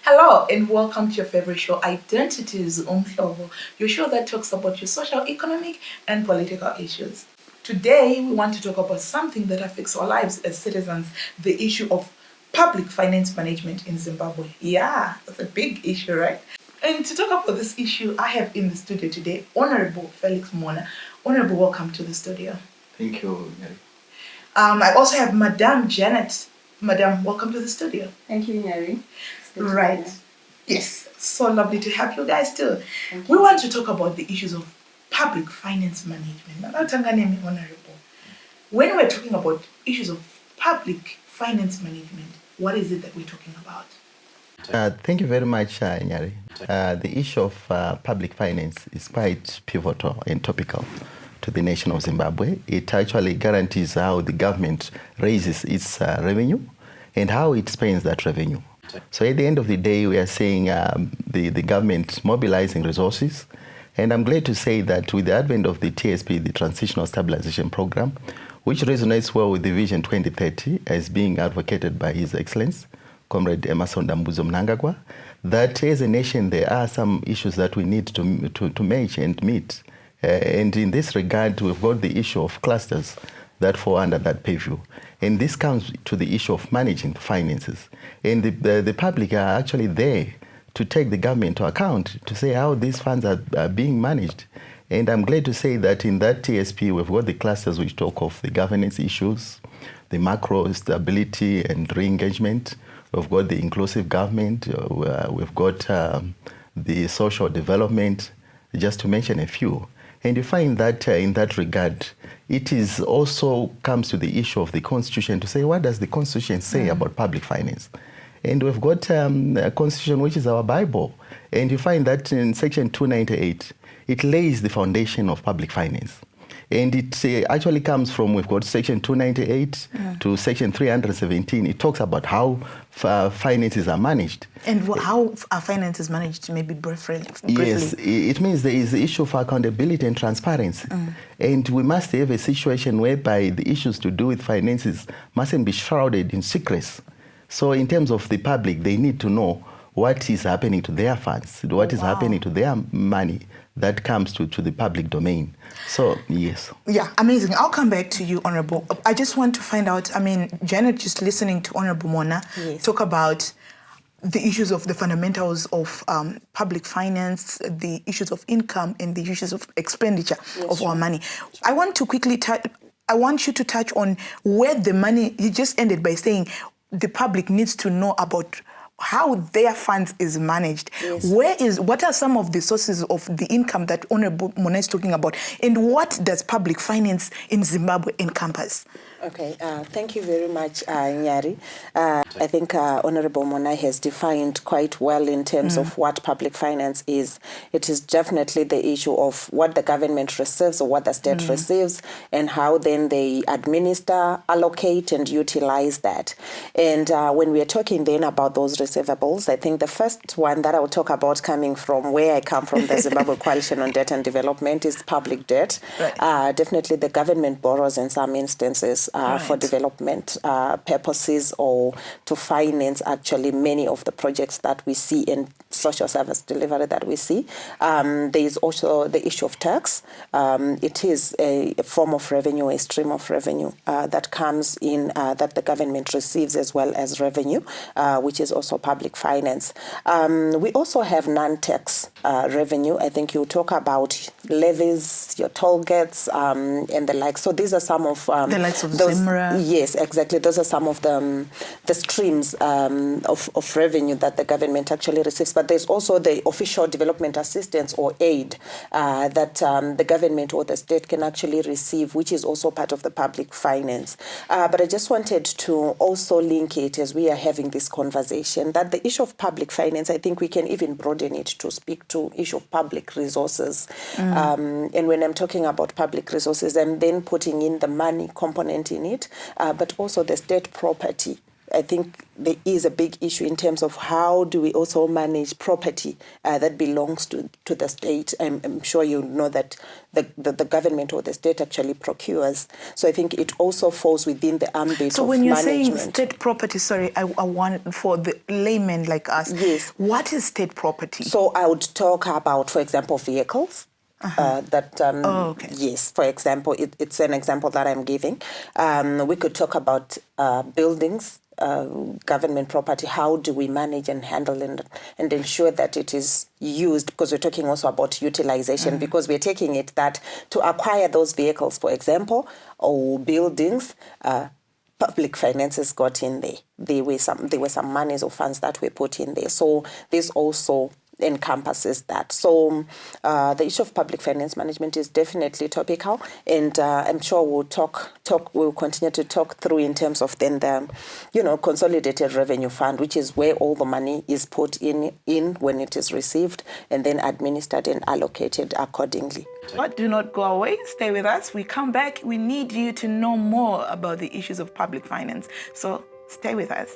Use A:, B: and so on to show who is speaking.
A: Hello and welcome to your favorite show, Identities, Umhlobo, your show that talks about your social, economic and political issues. Today, we want to talk about something that affects our lives as citizens, the issue of public finance management in Zimbabwe. Yeah, that's a big issue, right? And to talk about this issue, I have in the studio today Honorable Felix Mhona. Honorable, welcome to the studio.
B: Thank you, Nyari.
A: I also have Madame Janet. Madame, welcome to the studio.
C: Thank you, Nyari.
A: Right. Yes, so lovely to have you guys too. We want to talk about the issues of public finance management. Honorable. When we're talking about issues of public finance management, what is it that we're talking about?
B: Thank you very much, Nyari. The issue of public finance is quite pivotal and topical to the nation of Zimbabwe. It actually guarantees how the government raises its revenue and how it spends that revenue. So at the end of the day, we are seeing the government mobilizing resources. And I'm glad to say that with the advent of the TSP, the Transitional Stabilization Program, which resonates well with the Vision 2030 as being advocated by His Excellency, Comrade Emerson Dambuzo Mnangagwa, that as a nation, there are some issues that we need to match and meet. And in this regard, we've got the issue of clusters that fall under that purview. And this comes to the issue of managing the finances. And the public are actually there to take the government to account to say how these funds are being managed. And I'm glad to say that in that TSP, we've got the clusters which talk of the governance issues, the macro stability and re-engagement. We've got the inclusive government. We've got the social development, just to mention a few. And you find that in that regard, it is also comes to the issue of the Constitution to say, what does the Constitution say about public finance? And we've got a Constitution which is our Bible. And you find that in Section 298, it lays the foundation of public finance. And it actually comes from, we've got Section 298 to Section 317. It talks about how finances are managed.
A: And how are finances managed, maybe briefly?
B: Yes, it means there is the issue of accountability and transparency. And we must have a situation whereby the issues to do with finances mustn't be shrouded in secrecy. So in terms of the public, they need to know what is happening to their funds, what is happening to their money that comes to the public domain. So, yes.
A: Yeah, amazing. I'll come back to you, Honorable. I just want to find out, Janet, just listening to Honorable Mhona talk about the issues of the fundamentals of public finance, the issues of income, and the issues of expenditure of our money. I want to quickly I want you to touch on where the money, you just ended by saying the public needs to know about how their funds is managed. What are some of the sources of the income that Honorable Mhona is talking about, and what does public finance in Zimbabwe encompass?
C: Okay, thank you very much, Nyari. I think Honorable Mhona has defined quite well in terms of what public finance is. It is definitely the issue of what the government receives or what the state receives, and how then they administer, allocate, and utilize that. And when we are talking then about those receivables, I think the first one that I will talk about, coming from where I come from, the Zimbabwe Coalition on Debt and Development, is public debt. Definitely the government borrows in some instances for development purposes, or to finance actually many of the projects that we see in social service delivery that we see. There is also the issue of tax. It is a form of revenue, a stream of revenue that comes in that the government receives as well as revenue, which is also public finance. We also have non-tax revenue. I think you talk about levies, your toll gates, and the like. So these are some of
A: the likes of
C: those.
A: Yes,
C: exactly. Those are some of the streams of revenue that the government actually receives. But there's also the official development assistance or aid that the government or the state can actually receive, which is also part of the public finance. But I just wanted to also link it, as we are having this conversation, that the issue of public finance, I think we can even broaden it to speak to issue of public resources. And when I'm talking about public resources, I'm then putting in the money component in it, but also the state property I think there is a big issue in terms of how do we also manage property that belongs to the state. I'm sure you know that the government or the state actually procures. So I think it also falls within the ambit of management.
A: So when you're saying state property, sorry, I want for the layman like us.
C: Yes.
A: What is state property?
C: So I would talk about, for example, vehicles. Yes, for example, it's an example that I'm giving. We could talk about buildings, government property. How do we manage and handle and ensure that it is used? Because we're talking also about utilization, because we're taking it that to acquire those vehicles, for example, or buildings, public finances got in there. There were some monies or funds that were put in there. So this also encompasses that. So the issue of public finance management is definitely topical, and I'm sure we'll continue to talk through in terms of then the consolidated revenue fund, which is where all the money is put in when it is received and then administered and allocated accordingly.
A: But do not go away. Stay with us. We come back. We need you to know more about the issues of public finance. So stay with us.